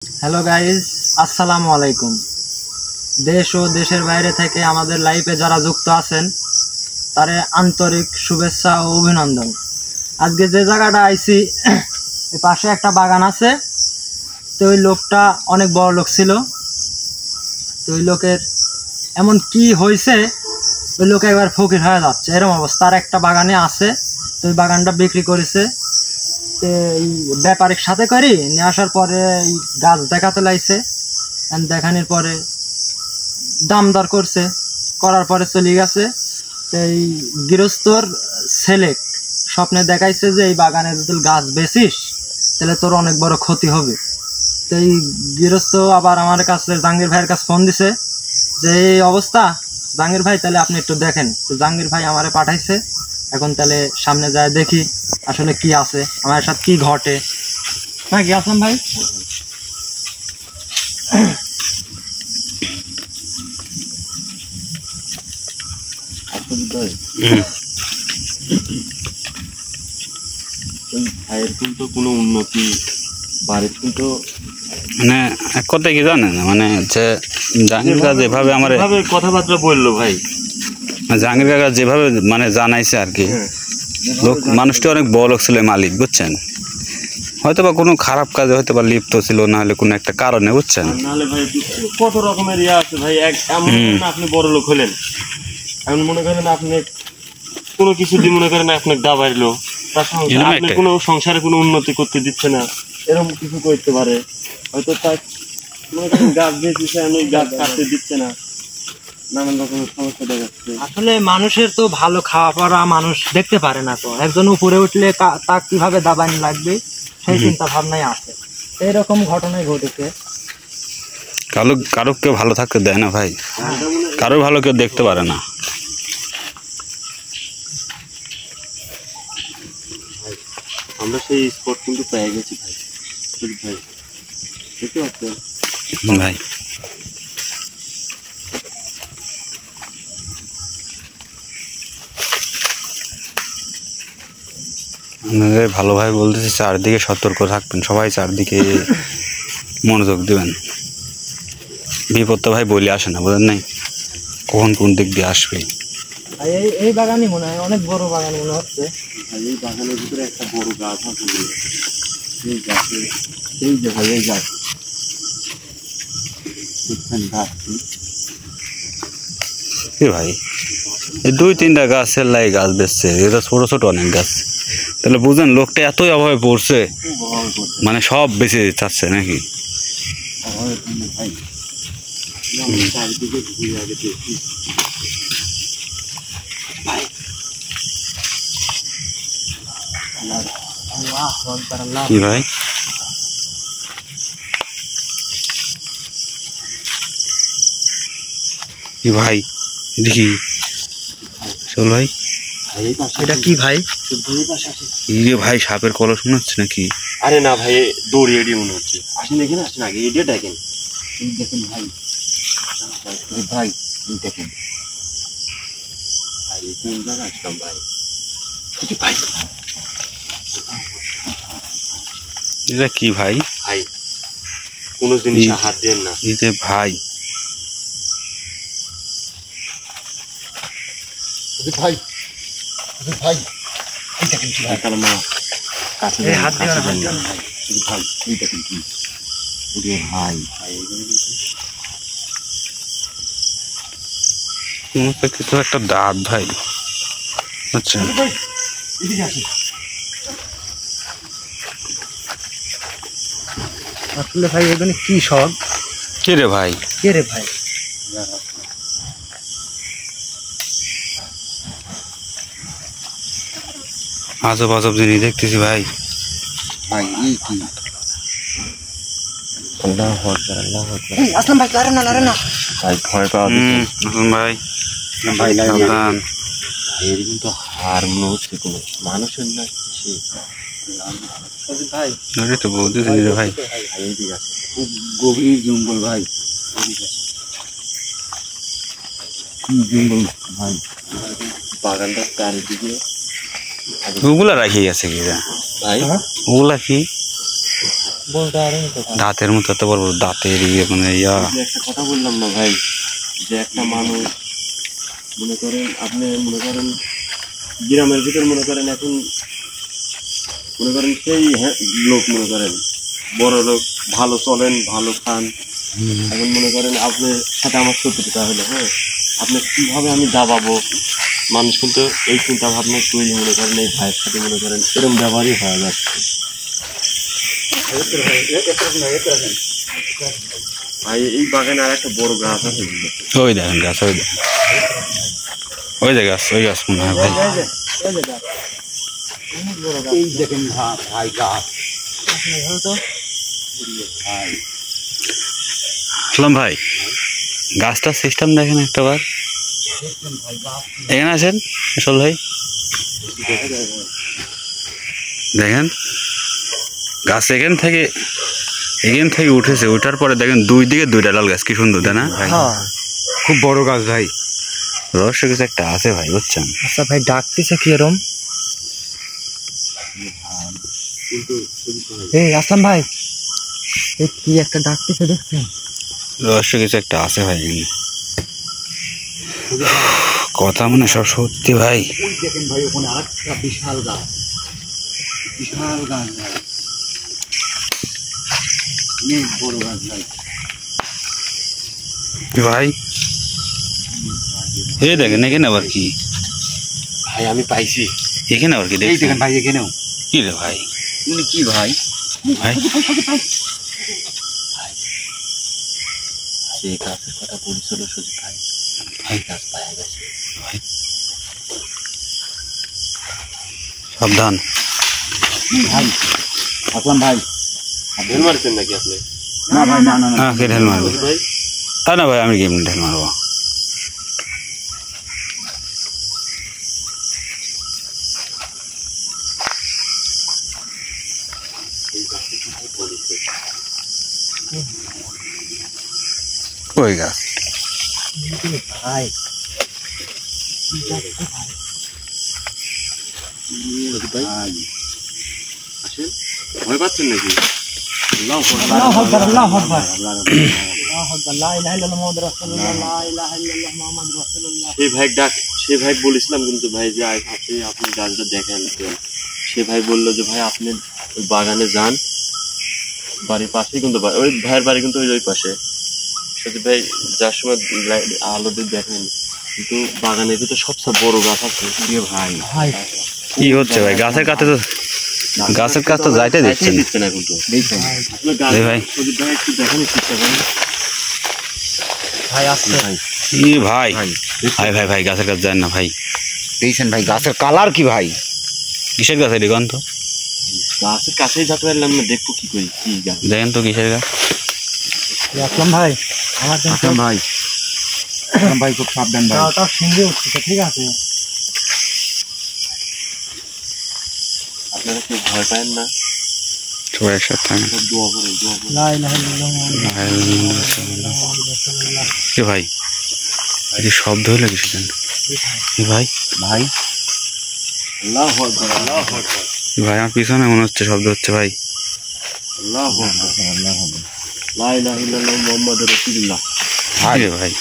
Hello guys, আসসালামু আলাইকুম। দেশ ও দেশের বাইরে থেকে আমাদের লাইভে যারা যুক্ত আছেন তাদের আন্তরিক শুভেচ্ছা ও অভিনন্দন। আজকে যে জায়গাটা আইছি এই পাশে একটা বাগান আছে। তো ওই লোকটা অনেক বড় লোক ছিল। তো ওই লোকের এমন কি হয়েছে, ওই লোক একবার ফকির হয়ে যাচ্ছে এরকম অবস্থা। আর একটা বাগানে আছে, তো ওই বাগানটা বিক্রি করেছে। এই ব্যাপারিক সাথে করি নিয়ে আসার পরে এই গাছ দেখাতে লাগছে। দেখানোর পরে দাম দর করছে, করার পরে চলে গেছে। তো এই গৃহস্থর ছেলে স্বপ্নে দেখাইছে যে এই বাগানে যদি গাছ বেচিস তাহলে তোর অনেক বড় ক্ষতি হবে। তো এই গৃহস্থ আবার আমার কাছে জাহাঙ্গীর ভাইয়ের কাছে ফোন দিছে যে এই অবস্থা, জাহাঙ্গীর ভাই তাহলে আপনি একটু দেখেন। তো জাহাঙ্গীর ভাই আমারে পাঠাইছে। এখন তাহলে সামনে যায় দেখি আসলে কি আছে, আমার সাথে কি ঘটে। হ্যাঁ, কি আসলাম ভাই? ভাইয়ের কিন্তু কোনো উন্নতি বাড়ির কিন্তু মানে এক কথা কি জানেন, মানে যে জাহাঙ্গীর কাকা যেভাবে আমার কথাবার্তা বললো ভাই, জাহাঙ্গীর কাকা যেভাবে মানে জানাইছে আর কি, লোক মানুষটি অনেক বড় লোক ছিল, মালিক, বুঝছেন। হয়তো বা কোনো খারাপ কাজে হয়তো বা লিপ্ত ছিল, না হলে কোনো একটা কারণে, বুঝছেন। নাহলে ভাই কত রকমের ইয়ে আছে ভাই। এমন না আপনি বড় লোক হলেন, এমন মনে করেন আপনি কোনো কিছু দিয়ে মনে করেন আপনার দাবাইলো, তার সঙ্গে আপনি কোনো সংসারে কোনো উন্নতি করতে দিচ্ছে না, এরকম কিছু করতে পারে। হয়তো তার মনে করেন গাছ বেঁচেছে, আমি গাছ কাটতে দিচ্ছে না, নানান রকমের সমস্যা দেখাচ্ছে। আসলে মানুষের তো ভালো খাওয়া পড়া মানুষ দেখতে পারে না। তো একজন উপরে উঠলে তা কিভাবে দাবাইন লাগবে সেই চিন্তা ভাবনাই আছে। এইরকম ঘটনাই ঘটেছে। কারো কেউ ভালো থাকতে দেয় না ভাই, কারো ভালো কেউ দেখতে পারে না। আমরা সেই স্পট কিন্তু পেয়ে গেছি ভাই। ভাই দেখতে পাচ্ছেন ভাই, আপনাদের ভালোভাবে বলতেছি, চারদিকে সতর্ক থাকবেন সবাই, চারদিকে মনোযোগ দেবেন। বিপদ তো ভাই বলে আসে না, বোঝেন নাই, কখন কোন দিক দিয়ে আসবে। এই বাগানই মনে হয় অনেক বড় বাগান মনে হচ্ছে। এই বাগানের ভিতরে একটা বড় গাছ আছে, এই গাছে এই যে ভাই এই গাছ ভাই এই 2-3টা গাছের লাই গাছ বেচছে, এটা ছোট ছোট অনেক গাছ। তাহলে বুঝেন লোকটা এতই অভাবে পড়ছে, মানে সব বেঁচে চাচ্ছে নাকি। কি ভাই, কি ভাই দেখি চল ভাই, এটা কি ভাই? এই যে ভাই সাপের কলস মনে হচ্ছে নাকি? আরে না ভাই, দৌড়ি এডি মনে হচ্ছে। আসেন এখানে, আসেন আগে এডিয়া দেখেন। দেখেন ভাই, ভাই দেখেন ভাই, কোন জায়গা আসলাম ভাই? ভাই এটা কি ভাই? ভাই কোনো জিনিসে হাত দেন না। এই যে ভাই, ভাই ভাই দেখেন কি ভাই, তার মা কাছে হাত দেন ভাই। ভাই এই দেখেন কি ভাই, ভাই কিছু একটা দাঁত ভাই, আচ্ছা আসলে ভাই এখানে কি সব? কে রে ভাই? কে রে ভাই? আজব আজব জিনিস দেখতেছি ভাই। ভাই এই কি? আল্লাহু আকবার, আল্লাহু আকবার। আসলাম ভাই, আরে না আরে না ভাই, ভয় পাওয়া আসুন ভাই, ভাই সাবধান। এর কিন্তু হার মনে হচ্ছে কোনো মানুষের না, সে ভাই আরে তো বলতেছি রে ভাই, ভাই এদিকে আছে, খুব গভীর জঙ্গল ভাই, জঙ্গল ভাই। বাগানটার চারিদিকে ওগুলা রাখি আছে কি ভাই, ওগুলা কি বলতে পারেন তো ভাই। দাঁতের মতো এত বড় বড় দাঁতের ইয়ে মানে ইয়া যে একটা কথা বললাম না ভাই, যে একটা মানুষ মনে করেন আপনি মনে করেন গ্রামের ভিতর মনে করেন এখন মনে করেন সেই লোক মনে করেন বড় লোক, ভালো চলেন, ভালো খান। এখন মনে করেন আপনার সাথে আমার শত্রুতা হলো, হ্যাঁ, আপনি কিভাবে আমি দাবাবো, মানুষ কিন্তু এই চিন্তা ভাবনা তৈরি মনে করেন এই ভাইয়ের সাথে মনে করেন এরকম ব্যবহারই হয়ে যাচ্ছে। ভাই এই বাগানে আর একটা বড় গাছ আছে, ওই দেখেন গাছ, ওই দেখেন ওই যে গাছ, ওই গাছ মনে হয় ভাই। এই দেখেন ভাই গাছ তো আসলাম ভাই, গাছটার সিস্টেম দেখেন একটা বার। এখানে আছেন আসল ভাই, দেখেন গাছ এখান থেকে উঠেছে, ওঠার পরে দেখেন দুই দিকে দুইটা ডাল গাছ, কি সুন্দর তাই না? খুব বড় গাছ ভাই, রহস্য কিছু একটা আছে ভাই, বুঝছেন? আচ্ছা ভাই ডাকতেছে কি এরম? এই আসলাম ভাই, এই কি একটা ডাকতেছে দেখছেন? রহস্য কিছু একটা আছে ভাই এখানে, কথা মানে সব সত্যি ভাই। ওই দেখেন ভাই ওখানে আরেকটা বিশাল গাছ, বিশাল গাছ ভাই, অনেক বড় গাছ ভাই। ভাই এই দেখেন এখানে আবার কি? ভাই আমি পাইছি। এখানে আবার কি এই দেখছেন? দেখেন ভাই এখানেও কি রে ভাই? উনি কি ভাই? ভাই যে গাছের কথা বলছিল সুজিত ভাই, ভাই গাছ পাওয়া গেছে। সাবধান ভাই আসলাম ভাই, ঢেল মারছেন নাকি আপনি? না ভাই না না না কে ঢেল মারবো? ভাই না ভাই আমি গেম ঢেল মারবো। ওই গাছ ভাই আসেন, ভয় পাচ্ছেন নাকি? আল্লাহু আকবার, আল্লাহু আকবার, আল্লাহু আকবার, লা ইলাহা ইল্লাল্লাহ মুহাম্মাদুর রাসূলুল্লাহ, লা ইলাহা ইল্লাল্লাহ মুহাম্মাদুর রাসূলুল্লাহ। সেই ভাই বলেছিলাম কিন্তু ভাই যে আপনি গাছটা দেখেন। সে ভাই বললো যে ভাই আপনি ওই বাগানে যান, বাড়ির পাশেই কিন্তু ওই ভাইয়ের বাড়ি কিন্তু ওই পাশে। সত্যি ভাই যার সময় আলো দিয়ে দেখেন, কিন্তু বাগানের ভিতরে সবচেয়ে বড় গাছ আছে ভাই। ভাই কি হচ্ছে ভাই? গাছের কাছে তো যাইতে দিচ্ছেন দিচ্ছে না কিন্তু। জি ভাই। সুজিত ভাই একটু দেখেন, চেষ্টা করেন ভাই আসছে ভাই। ই ভাই ভাই ভাই ভাই গাছের কাছে যান না ভাই। দেখছেন ভাই গাছের কালার কি ভাই? কিসের গাছ এটি গন্ধ? গাছের কাছেই যেতে পারলাম না, দেখবো কি করি, কি গাছ দেখেন তো কিসের গাছ। আসলাম ভাই, আমার আসলাম ভাই, আসলাম ভাই খুব সাবধান ভাই, ওটা সিঙ্গে উঠছে, ঠিক আছে? আপনারা কেউ ভয় পান না, সবাই একসাথে থাকেন। সব দোয়া করেন, দোয়া করেন। লা ইলাহা ইল্লাল্লাহ মুহাম্মাদুর রাসূলুল্লাহ। কি ভাই এটি শব্দ হইলো কিছু জান? কি ভাই? ভাই আল্লাহু আকবার, আল্লাহু আকবার, কি ভাই আমার পিছনে মনে হচ্ছে শব্দ হচ্ছে ভাই। আল্লাহু আকবার, লা ইলাহা ইল্লাল্লাহ মুহাম্মাদুর রাসূলুল্লাহ। কি রে ভাই?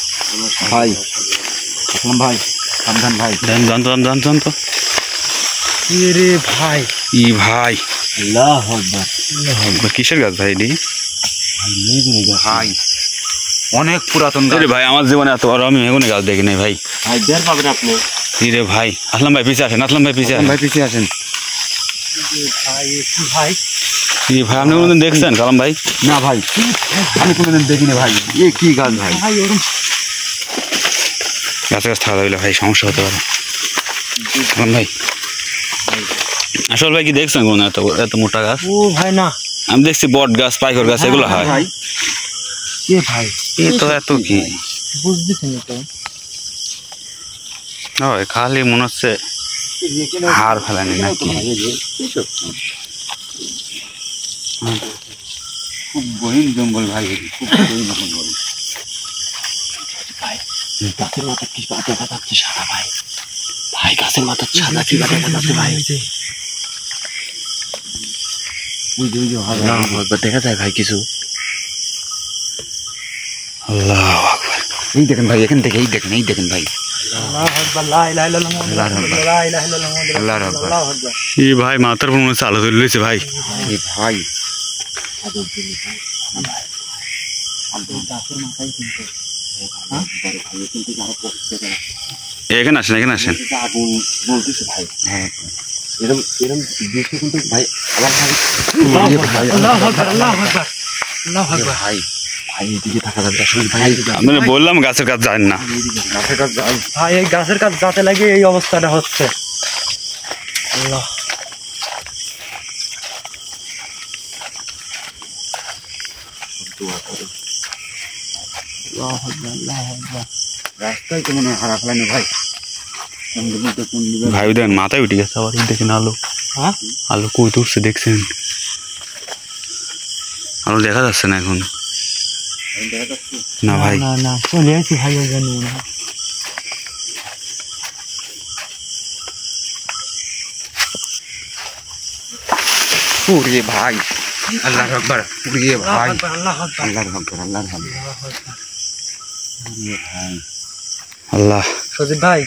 ভাই আসলাম ভাই, সাবধান ভাই। জান তো কি রে ভাই? ই ভাই আল্লাহু আকবার, কিসের গাছ ভাই এটি? ভাই অনেক পুরাতন গাছ ভাই আমার জীবনে এত বড় আমি এগুলো গাছ দেখি নাই ভাই। ভাই বের পাবেন আপনি। কি রে ভাই? আসলাম ভাই পিছিয়ে আসেন, আসলাম ভাই পিছিয়ে আসেন। ভাই পিছিয়ে আসেন। ভাই কি ভাই? কি ভাই আপনি কোনোদিন দেখছেন কালাম ভাই? না ভাই আমি কোনোদিন দেখিনি ভাই। এ কি গাছ ভাই? ভাই ওরকম গাছে গাছ থাকা যাবে ভাই, সমস্যা হতে পারে। কালাম ভাই আসল ভাই কি দেখছেন কোন এত মোটা গাছ? ও ভাই না, আমি দেখছি বট গাছ, পাইকর গাছ এগুলো হয়। ভাই কে ভাই? এ তো এত কি বুঝতেছেন তো? হয় খালি মনে হচ্ছে হাড় ফেলানি নাকি? খুব গহীন জঙ্গল ভাই, খুব গহীন জঙ্গল ভাই গাছের মাথা কি দেখা যাচ্ছে সাদা ভাই, ভাই গাছের মাথা সাদা কি দেখা যাচ্ছে ভাই। দেখা যায় ভাই কিছু। আল্লাহু আকবার। এই দেখেন ভাই, এখান থেকে এই দেখেন ভাই। এই ভাই মাথার উপর মনে হচ্ছে আলো ধরে লইছে ভাই। ভাই এখানে আসেন, আগুন বলতেছে ভাই। এরকম দৃশ্য কিন্তু ভাই আবার ভাই এদিকে থাকা যাবে আসলে ভাই। আপনারা বললাম গাছের কাজ যায় না, ভাই এই গাছের কাজ যাতে লাগে এই অবস্থাটা হচ্ছে। আল্লাহ রাস্তায় তো মনে হয় হারা ফেলানো ভাই। ভাই দেখেন মাথায় উঠে গেছে আবার। দেখেন আলো, হ্যাঁ আলো কই উঠছে দেখছেন? আলো দেখা যাচ্ছে না এখন না ভাই। না চলে আসি ভাই, ওই জন্য মনে হয়। ওরে ভাই আল্লাহু আকবার। ওরে ভাই আল্লাহু আকবার। আল্লাহ সজীব ভাই,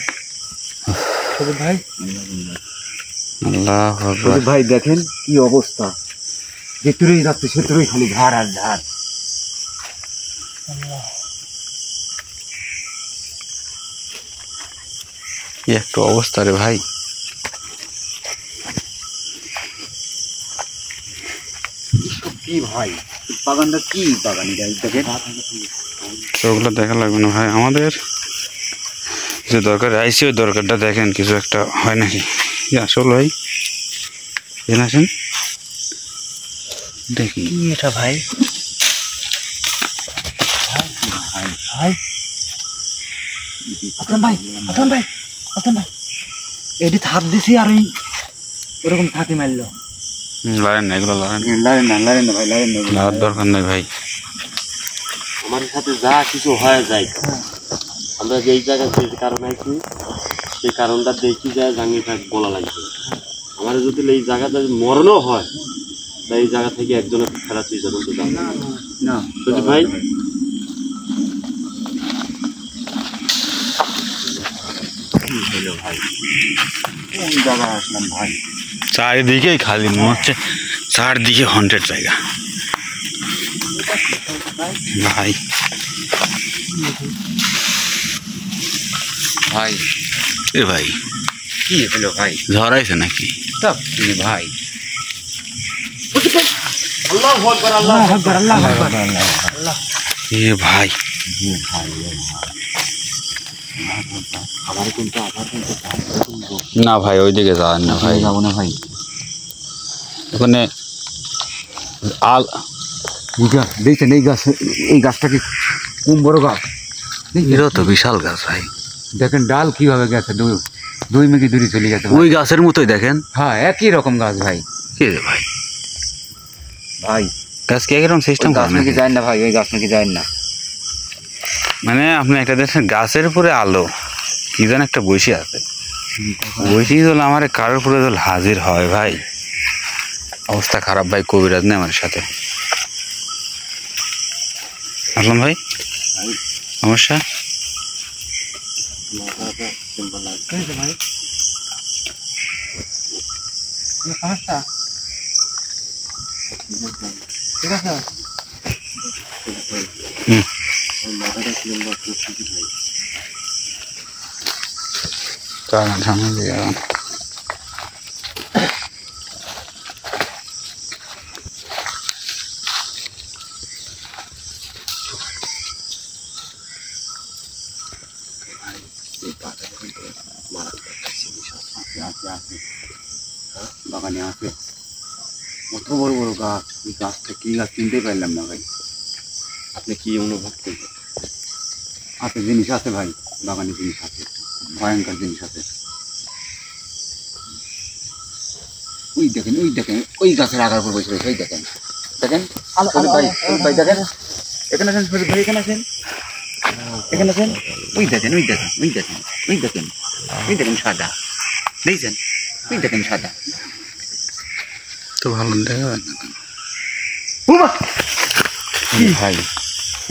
আল্লাহু আকবার। ভাই দেখেন কি অবস্থা, যেতুরই যাচ্ছে সেতুরই খালি ঝাড় আর ঝাড়। কি একটা অবস্থা রে ভাই। কি ভাই বাগানটা কি বাগান দেখেন। ওগুলো দেখা লাগবে না ভাই, আমাদের যে দরকার আইসি ওই দরকারটা দেখেন কিছু একটা হয় নাকি। আসল ভাই এখানে আসেন দেখি কি এটা ভাই? ভাই ভাই এটি হাত দিছি আর ওই ওরকম থাকি মারলো। লারেন না, এগুলো লারেন না ভাই লাগার দরকার নেই ভাই। আমার সাথে যা কিছু হয়ে যায়, আমরা যেই জায়গায় যে কারণে আছি সেই কারণটা দেখি যায় জাঙ্গি থাক বলা লাগবে। আমার যদি এই জায়গাটা মরণও হয় তা এই জায়গা থেকে একজনের ফেরা তুই যখন তো যাবে না বুঝলি ভাই। ভাই কোন জায়গায় আসলাম ভাই? চারিদিকেই খালি মনে হচ্ছে, চারদিকে হন্টেড জায়গা ভাই। ভাই এ ভাই কি হলো ভাই? ঝড়াইছে নাকি সব চিনি ভাই। এ ভাই না ভাই ওইদিকে যাওয়ার না ভাই, যাবো না ভাই। ওখানে আল দেখছেন এই গাছটা কি কোন বড় গাছ? এটাও তো বিশাল গাছ ভাই। দেখেন ডাল কিভাবে গেছে, 2 মিকি দূরে চলে গেছে। ওই গাছের মতোই দেখেন। হ্যাঁ একই রকম গাছ ভাই। কি রে ভাই, ভাই গাছ কি একরকম সিস্টেম গাছ নাকি যায় না ভাই, ওই গাছ নাকি যায় না। মানে আপনি একটা দেখছেন গাছের উপরে আলো কি যেন একটা বসে আছে, বসে হলে আমার কারোর উপরে হাজির হয় ভাই। অবস্থা খারাপ ভাই, কবিরাজ নেই আমার সাথে। আসলাম ভাই সমস্যা ঠিক আছে সামনে দিকে বাগানে আছে কত বড় বড় গাছ। এই গাছটা কি গাছ চিনতে পারলাম না ভাই। আপনি কি অনুভব করবেন? আছে জিনিস আছে ভাই, বাগানে জিনিস আছে, ভয়ঙ্কর জিনিস আছে। ওই দেখেন ওই গাছের আগার উপর বসে রয়েছে। ওই দেখেন ভাই দেখেন এখানে আছেন ভাই, এখানে আছেন ওই দেখেন সাদা দেখছেন, ওই দেখেন সাদা। তো ভালো দেখা ভাই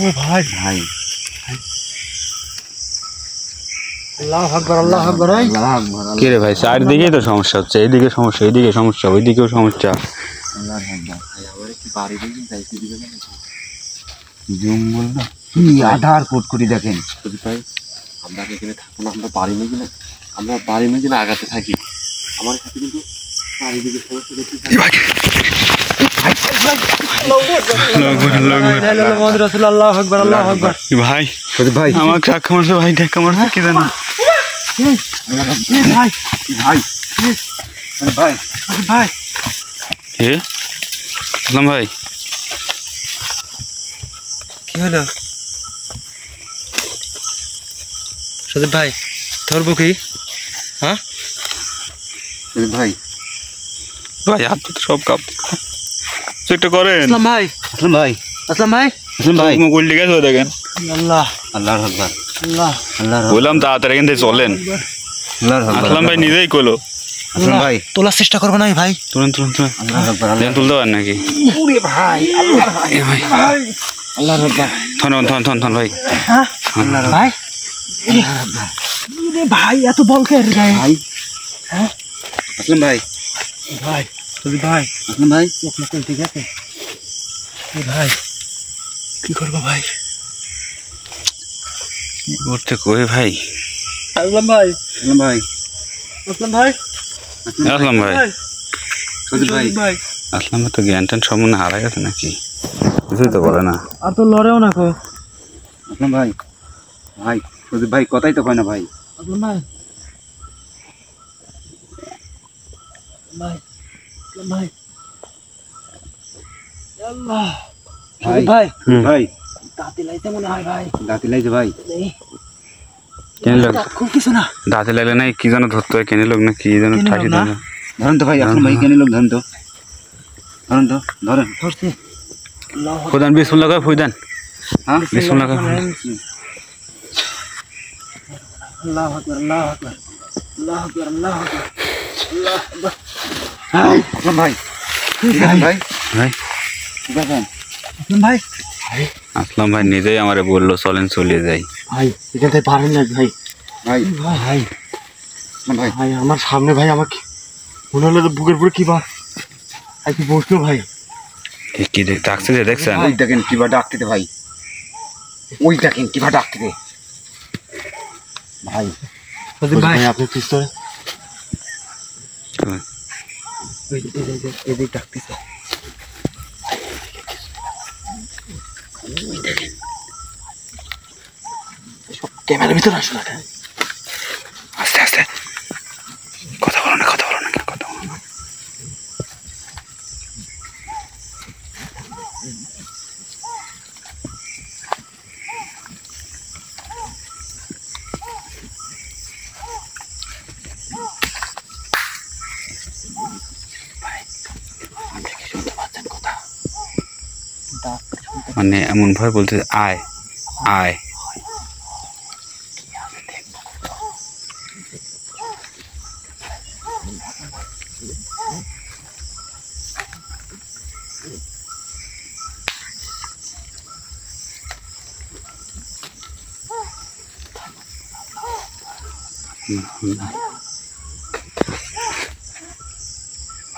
ও ভাই ভাই আল্লাহু আকবার আল্লাহু আকবার কে রে ভাই চারদিকেই তো সমস্যা হচ্ছে, এইদিকে সমস্যা, এইদিকে সমস্যা, ওইদিকেও সমস্যা। জঙ্গল না কি আধার কোট করে দেখেন ভাই আমরা এখানে থাকবো না, আমরা বাড়ি মেয়ে কিনা, আমরা বাড়ি মেয়ে কিনা আগাতে থাকি। আমার সাথে কিন্তু চারিদিকে সমস্যা করতে আল্লাহু আকবার আল্লাহু আকবার ভাই ভাই আমার ধাক্কা মারছে ভাই, ধাক্কা মারছে কি জানো ভাই ভাই ভাই ভাই হে আসলাম ভাই কি হলো সদীপ ভাই ধরবো কি? হ্যাঁ ভাই ভাই হাত তো সব কাপ চেকটা করেন। আসলাম ভাই আসলাম ভাই আসলাম ভাই আসলাম ভাই মোবাইল ঠিক আছে দেখেন। আল্লাহ আল্লাহর আকবার আল্লাহ আল্লাহর বললাম তাড়াতাড়ি কিন্তু চলেন। আল্লাহর আকবার আসলাম ভাই নিজেই কইলো। আসলাম ভাই তোলার চেষ্টা করবো না ভাই, তুলেন তুলেন তুলেন। আল্লাহর আকবার আল্লাহ তুলতে পারেন নাকি? ওরে ভাই আল্লাহ ভাই ভাই আল্লাহর আকবার থন থন থন থন ভাই। হ্যাঁ আল্লাহর ভাই ওরে ভাই এত বল কে রে ভাই? হ্যাঁ আসলাম ভাই ভাই সদীপ ভাই আসলাম ভাই চোখ না ঠিক আছে ভাই কি করবো ভাই? কি করতে কই ভাই? আসলাম ভাই আসলাম ভাই আসলাম ভাই আসলাম ভাই সদীপ ভাই আসলাম তো জ্ঞান ট্যান সম্পূর্ণ হারা গেছে নাকি? কিছুই তো বলে না। আর তো লড়েও না কো। আসলাম ভাই ভাই সদীপ ভাই কথাই তো কয় না ভাই। আসলাম ভাই ভাই আসলাম ভাই আল্লাহ ভাই ভাই ভাই দাঁতে লাইতে মনে হয় ভাই। দাঁতি লাগছে ভাই। নেই কেন লোক খুব কিছু না দাঁতি লাগলে নাই কি যেন ধরতে হয়, কেন লোক না কি যেন কেনে ঠাকি লোক না? ধরেন তো ভাই। আসলাম ভাই কেন লোক ধরেন তো ধরেন তো ধরেন। ধরছে আল্লাহ ফুদান বিসমিল্লাহ কয় ফুদান। হ্যাঁ বিসমিল্লাহ কয় আল্লাহ আকবার আল্লাহ আকবার আল্লাহ আকবার আল্লাহ আকবার আল্লাহ আকবার। ভাই আসলাম ভাই ভাই ভাই ঠিক আছে। আসলাম ভাই আসলাম ভাই নিজেই আমারে বললো চলেন চলে যাই। ভাই এখান থেকে পারেন না ভাই ভাই ভাই ভাই ভাই ভাই আমার সামনে ভাই আমাকে মনে হলো তো বুকের উপরে কি বা আর কি বসলো ভাই। কি দেখ ডাকছে যে দেখছেন? ওই দেখেন কিবা ডাকতে ভাই, ওই দেখেন কিবা ডাকতে ভাই। ভাই আপনি পিস্তলে এদিক ডাকতেছে ক্যামেরার ভিতরে আসো না। আস্তে আস্তে কথা বলো না, কথা বলো না, কথা বলো না। মানে এমন ভাবে বলতে আয় আয়।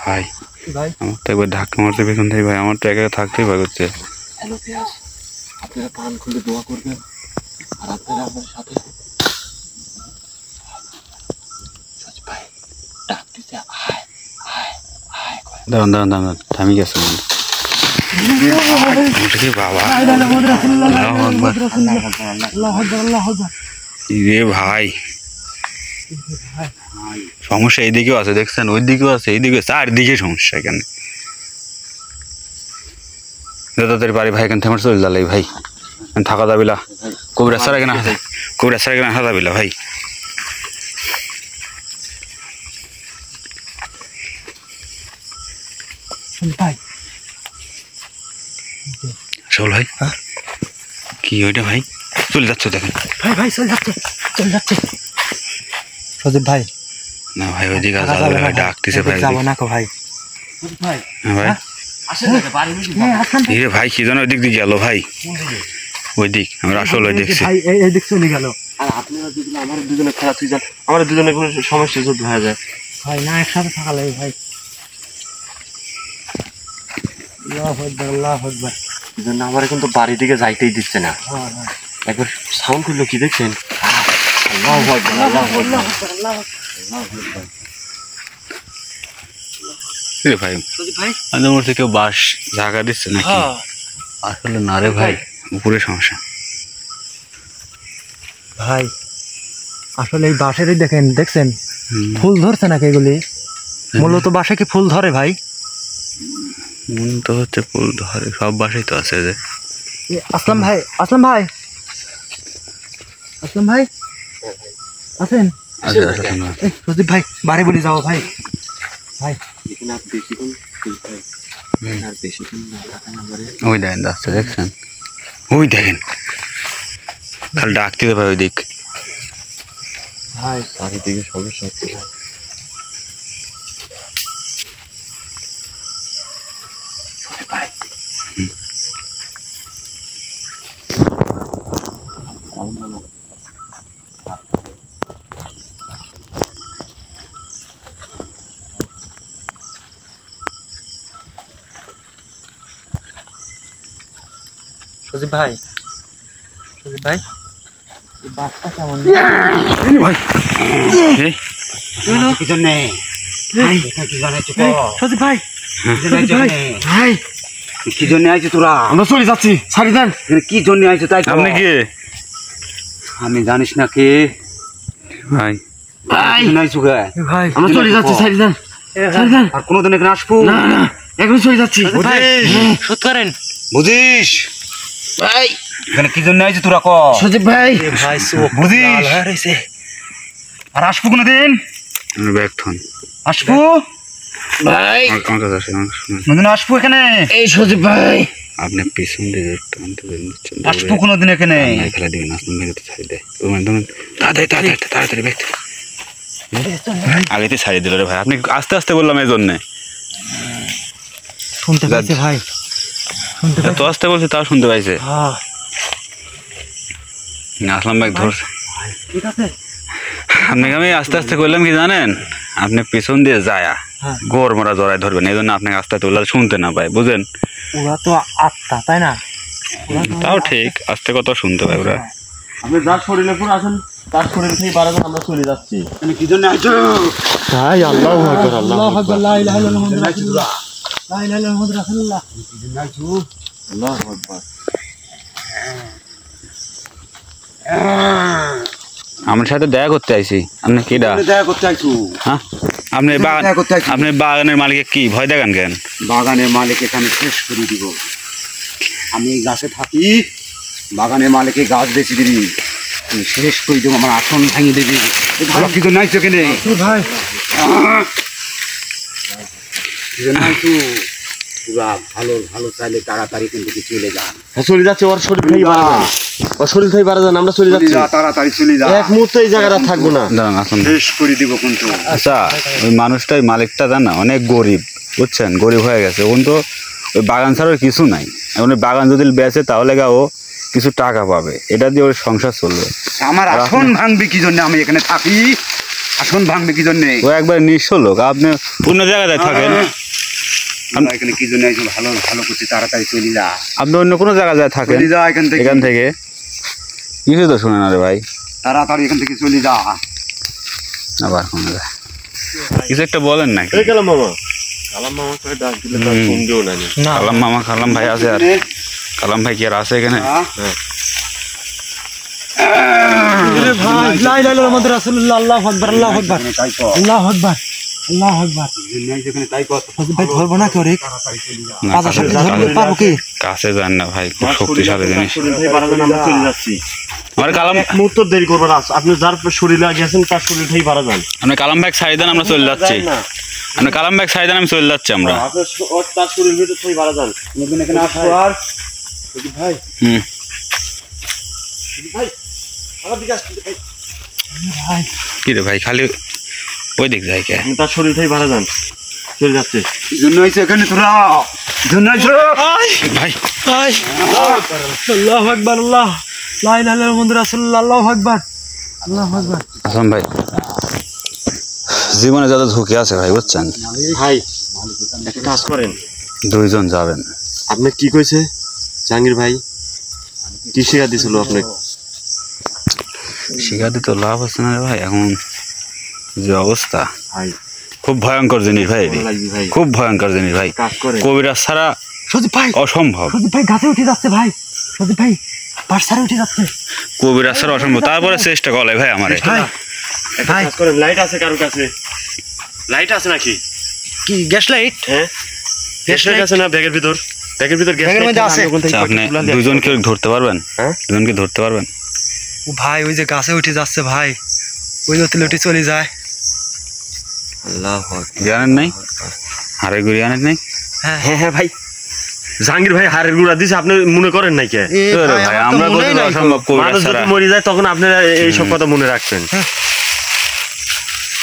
ভাই ভাই আমার তো একবার ধাক্কা মারতে পেছন থেকে ভাই, আমার তো একা থাকতেই ভয় করছে। হ্যালো পেঁয়াজ আপনারা কান খুলে দোয়া করবেন আর আপনারা আমার সাথে ভাই ডাকতেছে আয় আয় আয় করে। দাঁড়ান দাঁড়ান দাঁড়ান থামি গেছে মনে কি বাবা। রে ভাই সমস্যা এইদিকেও আছে দেখছেন, ওই দিকেও আছে, এইদিকে চারদিকে সমস্যা। এখানে তাদের বাড়ি ভাই এখান থেকে আমার চলে যালাই ভাই, থাকা যাবিলা কবিরা সারা কেনা কবিরা সারা কেনা হাতা যাবিলা ভাই। ভাই শোল ভাই কি ওইটা ভাই চলে যাচ্ছে দেখেন। ভাই ভাই চলে যাচ্ছে চলে যাচ্ছে সজীব ভাই। না ভাই ওইদিকে ভাই ডাকতেছে ভাই। যাবো না কো ভাই। ভাই হ্যাঁ ভাই আসেন না বাড়ি বেশি আসলাম এ ভাই কি যেন ওই দিক দিয়ে গেল ভাই, ওই দিক আমরা আসলে ওই দেখছি। ভাই এই দিক চলে গেল। আর আপনারা যদি আমার দুজনে খারাপ হয়ে যান, আমার দুজনে কোনো সমস্যা যদি হয়ে যায়, ভাই না একসাথে থাকা লাগে ভাই। আল্লাহু আকবার, আল্লাহু আকবার। এই জন্য আমার এখন তো বাড়ি থেকে যাইতেই দিচ্ছে না। হ্যাঁ হ্যাঁ। একবার সাউন্ড করলো কি দেখছেন? আল্লাহু আকবার, আল্লাহু আকবার। রে ভাই ভাই আমাদের মধ্যে কেউ বাস জায়গা দিচ্ছে নাকি? আসলে না রে ভাই, উপরে সমস্যা। ভাই আসলে এই বাঁশেরই দেখছেন ফুল ধরছে নাকি এগুলি? মূলত বাঁশে কি ফুল ধরে ভাই? মন তো হচ্ছে ফুল ধরে, সব বাসাই তো আছে যে। আসলাম ভাই, আসলাম ভাই, আসলাম ভাই আছেন? আচ্ছা আচ্ছা শোনো। প্রদীপ ভাই বাড়ি বলি যাও ভাই। ভাই এখানে আর বেশিক্ষণ আর বেশিক্ষণ না থাকেন আমারে। ওই দেখেন রাস্তা দেখছেন, ওই দেখেন খালি ডাকতে ভাই ওই দিক। ভাই চারিদিকে সমস্যা হচ্ছে ভাই। প্রদীপ ভাই, প্রদীপ ভাই এই বাসটা কেমন? ভাই এই কি জন্য কি জানাইছো তো? প্রদীপ ভাই, প্রদীপ ভাই, ভাই কি জন্য আইছো তোরা? আমরা চলে যাচ্ছি, ছাড়ি দেন। এখানে কি জন্য আইছো তাই তো? আপনি কি আমি জানিস না কে ভাই? কি জন্য আইছো গে? ভাই আমরা চলে যাচ্ছি, ছাড়ি দেন, ছাড়ি দেন। আর কোনোদিন এখানে আসবো না না, এখন চলে যাচ্ছি। শোধ করেন। বুঝিস ভাই এখানে কি জন্য আইছো তোরা ক? সজীব ভাই, ভাই চোখ বুঝিস? লাল হয়ে রয়েছে। আর আসবো কোনোদিন? ব্যাগ থন আসবো ভাই আমার কাছে আসে, আমার শুনুন। কোনোদিন আসবো এখানে? এই সজীব ভাই, আপনি পিছন দিয়ে টানতে দিচ্ছেন, আসবো কোনোদিন এখানে? খেলা দিবেন আসলাম ভেঙে তো ছাড়ি দেয়। তুমি তাড়াতাড়ি তাড়াতাড়ি তাড়াতাড়ি ব্যাগ আগেতে ছাড়িয়ে দিল রে ভাই। আপনি আস্তে আস্তে বললাম এই জন্যে, শুনতে পাইছে ভাই, শুনতে এত আস্তে বলছে তাও শুনতে পাইছে। হ্যাঁ আসলাম ব্যাগ ধরছে। ঠিক আছে। আপনাকে আমি আস্তে আস্তে করলাম কি জানেন, আপনি পিছন দিয়ে যায় হ্যাঁ গোর মোড়া জড়াই ধরবেন, এই জন্য আপনাকে আস্তে আস্তে বললে শুনতে না পায়, বুঝেন? ওরা তো আত্মা তাই না? তাও ঠিক, আস্তে কথা শুনতে পায় ওরা। আপনি যার শরীরে পুরো আসেন, তার শরীর থেকে বাড়াবেন, আমরা চলে যাচ্ছি। এখানে কি জন্য আইছো? ভাই আল্লাহু আকবার, আল্লাহু আকবার, লা ইলাহা ইল্লাল্লাহ মুহাম্মাদুর রাসূলুল্লাহ, লা ইলাহা ইল্লাল্লাহ মুহাম্মাদুর রাসূলুল্লাহ। কি জন্য আইছো? আল্লাহু আকবার। আমার সাথে দেখা করতে আইছি। আপনি কিডা? দেখা করতে আইছো? হ্যাঁ আপনি বাগান, দেখা করতে আইছো? আপনি বাগানের মালিকে কি ভয় দেখান কেন? বাগানের মালিককে আমি শেষ করে দিব। আমি এই গাছে থাকি, বাগানের মালিককে গাছ বেশি দিবি, আমি শেষ করে দেবো, আমার আসন ভাঙিয়ে দেবি। ভালো কি জন্য আইছো কেনে? ভাই কি জন্য আইছো? পুরা ভালো ভালো চাইলে তাড়াতাড়ি কিন্তু চলে যা। হ্যাঁ চলে যাচ্ছে, ওর শরীর থেকে বাড়া যান, ওর শরীর থেকে বাড়া যান, আমরা চলে চলে যাচ্ছি। যা, তাড়াতাড়ি চলে যা। এক মুহূর্তে এই জায়গাটা থাকবো না। দাঁড়ান আসুন। শেষ করে দিব কিন্তু। আচ্ছা ওই মানুষটা, ওই মালিকটা জান না অনেক গরিব, বুঝছেন? গরিব হয়ে গেছে। এখন তো ওই বাগান ছাড়া ওর কিছু নাই। এখন ওই বাগান যদি বেচে তাহলে ও কিছু টাকা পাবে, এটা দিয়ে ওর সংসার চলবে। আমার আসন ভাঙবে কি জন্য? আমি এখানে থাকি, আসন ভাঙবে কি জন্য? ও একবার নিঃস্ব লোক, আপনি অন্য জায়গায় থাকেন। আমরা এখানে কি জন্য আইছো? ভালো ভালো করছি, তাড়াতাড়ি চলে যা। আপনি অন্য কোনো জায়গায় যায় থাকেন, চলে যা এখান থেকে। এখান থেকে কিছু তো শুনে না রে ভাই। তাড়াতাড়ি এখান থেকে চলে যা। আবার শোনা যায় কিছু একটা বলেন নাকি? এই কালাম মামা, কালাম মামা করে ডাক দিলে তার ফোন দিও না। না কালাম মামা, কালাম ভাই আছে? আর কালাম ভাই কি আর আছে এখানে? ভাই লা ইলাহা ইল্লাল্লাহ মুহাম্মাদুর রাসূলুল্লাহ, আল্লাহু আকবার, আল্লাহু আকবার, তাই তো আল্লাহু আকবার, আল্লাহু আকবার। এখানে তাই কর। ভাই ধরবো না কেউ রে? না, পাঁচা শক্তি ধরতে পারবো কি? কাছে যান না ভাই, খুব শক্তিশালী জিনিস। শরীর থেকে বাড়া যান, আমরা চলে যাচ্ছি। আমার কালাম, এক মুহূর্ত দেরি করবেন না। আপনি যার শরীরে গেছেন তার শরীর থেকে বাড়া যান। আপনি কালাম ব্যাগ ছাড়ি দেন, আমরা চলে যাচ্ছি। আপনি কালাম ব্যাগ ছাড়ি দেন, আমি চলে যাচ্ছি আমরা। আপনার তার শরীর ভিতর থেকে বাড়া যান। এখানে আসবো আর ভাই হুম ভাই আমার দিকে আসতে ভাই, ভাই কি রে ভাই, খালি ওই দিক যাই কে? আপনি তার শরীর থেকে বাড়া যান, চলে যাচ্ছে। কি জন্য হয়েছে এখানে তোরা? ভাই আল্লাহু আকবার, আল্লাহ লা ইলাহা ইল্লাল্লাহ মুহাম্মাদুর রাসূলুল্লাহ, আল্লাহু আকবার, আল্লাহু আকবার। হাসান ভাই জীবনে যত ঝুঁকি আছে ভাই বুঝছেন, ভাই একটা কাজ করেন, 2 জন যাবেন। আপনি কি কইছে জাহাঙ্গীর ভাই? কি শিক্ষা দিছিল আপনাকে? শিকার দিতে লাভ হচ্ছে না রে ভাই, এখন যে অবস্থা ভাই খুব ভয়ঙ্কর জিনিস ভাই, ভালো লাগবে ভাই, খুব ভয়ঙ্কর জিনিস ভাই। কাজ করেন। কবিরাজ ছাড়া সজীব ভাই, অসম্ভব, সজীব ভাই গাছে উঠে যাচ্ছে ভাই, সজীব ভাই পাশ ছাড়ে উঠে যাচ্ছে কবিরাজ ছাড়া অসম্ভব। তারপরে চেষ্টা করলে ভাই আমারে ভাই। একটা কাজ করেন, লাইট আছে কারোর কাছে? লাইট আছে নাকি? কি গ্যাস লাইট? হ্যাঁ গ্যাসের কাছে না ব্যাগের ভিতর? ব্যাগের ভিতর গ্যাস ব্যাগের মধ্যে আছে। আচ্ছা, আপনি 2 জনকে ধরতে পারবেন? হ্যাঁ 2 জনকে ধরতে পারবেন? ও ভাই ওই যে গাছে উঠে যাচ্ছে ভাই, ওই যে উঠে চলে যায়। আল্লাহু আকবার। জানেন নাই হারে গুড়ি আনেন নাই? হ্যাঁ হ্যাঁ হ্যাঁ ভাই, জাহাঙ্গীর ভাই হাড়ের গুঁড়া দিছে, আপনি মনে করেন নাই কে? এ ওরে ভাই, ভাই আমার তো আমরা মনেই করতে নাই তো। অসম্ভব, কবিরাজ মানুষ ছাড়া। যদি মরে যায় তখন আপনারা এইসব কথা মনে রাখবেন।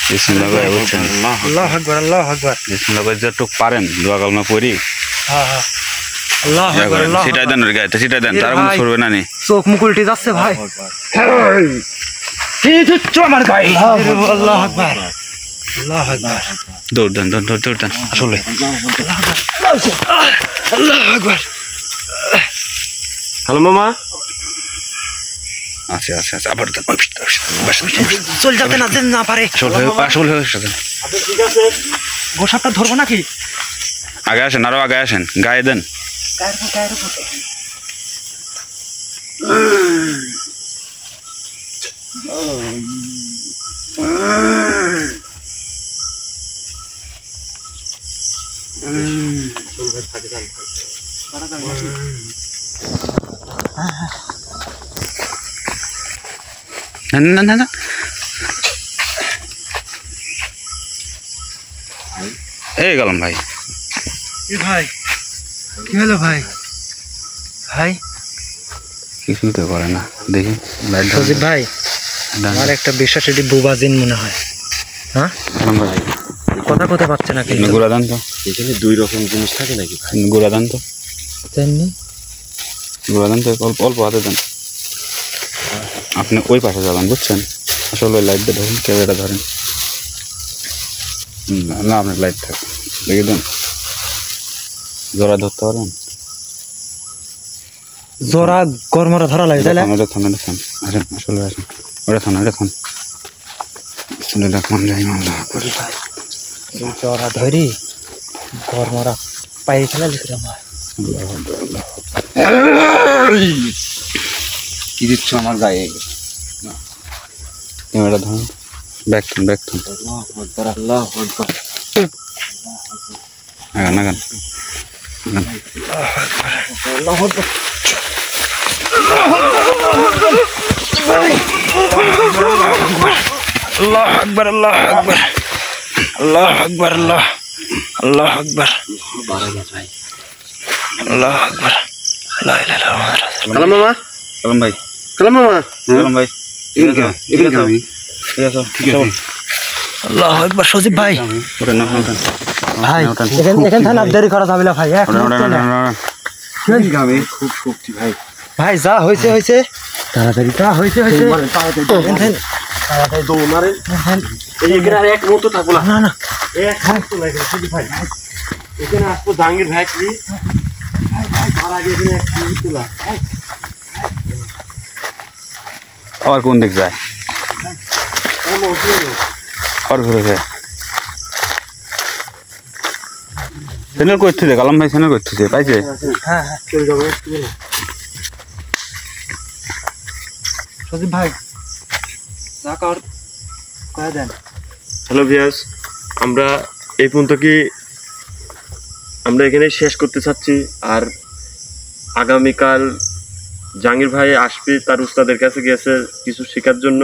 বিসমিল্লাহ ভাই বুঝছেন, আল্লাহু আকবার, আল্লাহু আকবার। বিসমিল্লাহ ভাই যতটুকু পারেন দোয়া কালমা পড়ি হ্যাঁ হ্যাঁ, আল্লাহু আকবার, আল্লাহু সেটাই আকবার। দেন ওর গায়ে, সেটাই দেন, এ তার কোনো ভাই। ছড়বে না নি। চোখ মুখ উল্টে যাচ্ছে ভাই। আমার গায়ে আল্লাহু আকবার, আল্লাহু আকবার, দৌড় দেন, দৌড় দেন আসলে। আল্লাহু আকবার। হ্যালো মামা, আচ্ছা আচ্ছা আচ্ছা, আবার দেন। চল যাতে না যেন না পারে। আসলে আপনি ঠিক আছে? গোসাপটা ধরবো নাকি? আগে আসেন, আরো আগে আসেন, গায়ে দেন। না না না, এই গেলাম ভাই। এ ভাই কি হলো ভাই? ভাই কিছুই তো করে না, দেখি লাইট সজীব ভাই, আমার একটা বিশ্বাস এটি বুবাজিন মনে হয়। হ্যাঁ কথা কথা পাচ্ছে না কিন্তু। গুড়া দেন তো, এখানে 2 রকম জিনিস থাকে নাকি? গুড়া দেন তো, তেমনি গুড়া দেন তো, অল্প অল্প হাতে দেন। আপনি ওই পাশে যাবেন বুঝছেন, আসলে ওই লাইটটা ধরুন, ক্যামেরাটা ধরেন। না আপনার লাইট থাকে, দেখে দেন। জোড়া ধরতে পারেন? জোড়া গরমরা ধরা লাগে তাহলে? ওটা থান, ওটা থান, আসেন আসলে আসেন, ওটা থান, ওটা থান। রাখলাম যাই মামলা করি ভাই। জোড়া ধরি গরমরা পায়ে খেলা লিখে আমার। কি দিচ্ছ আমার গায়ে? ক্যামেরা ধরুন, ব্যাক থান, ব্যাক থান। আল্লাহু আকবার। আগান আগান। আল্লাহ আকবার, আল্লাহ আকবার, আল্লাহ আকবার, আল্লাহ আল্লাহ আকবার, আল্লাহ আকবার, লা ইলাহা ইল্লাল্লাহ। হ্যালো মামা, চলুন ভাই, হ্যালো মামা, চলুন ভাই। এখানে আমি ঠিক আছে, ঠিক আছে। আল্লাহ আকবার। সজীব ভাই, ওঠেন না, ওঠেন। ভাই ওঠেন। এখান থেকে দেরি করা যাবে না ভাই। ওঠেন, ওঠেন, ওঠেন, ওঠেন। আমি খুব শক্তি ভাই। ভাই যা হয়েছে হয়েছে, তাড়াতাড়ি যা হয়েছে হয়েছে। তাড়াতাড়ি দৌড় মারেন। এখানে আর এক মুহূর্ত থাকবো না। না না এক মুহূর্ত লাগে শুধু ভাই। এখানে আসবো জাহাঙ্গীর ভাই কি? তার আগে এখানে এক মুহূর্ত লাগে। আবার কোন দিক যায়? আবার ঘুরে যায়। চ্যানেল করতে দে, কালাম ভাই চ্যানেল করতে দে, পাইছে? হ্যাঁ হ্যাঁ চলে যাবো। সজীব ভাই যা কর কয়ে দেন। হ্যালো ভিয়াস, আমরা এই পর্যন্ত কি আমরা এখানে শেষ করতে চাচ্ছি। আর আগামীকাল জাহাঙ্গীর ভাই আসবে, তার উস্তাদের কাছে গেছে কিছু শেখার জন্য।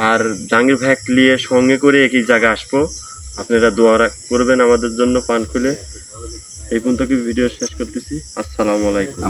আর জাহাঙ্গীর ভাই নিয়ে সঙ্গে করে একই জায়গায় আসবো। আপনারা দোয়া করবেন আমাদের জন্য পান খুলে। এই পর্যন্ত কি ভিডিও শেষ করতেছি। আসসালামু আলাইকুম।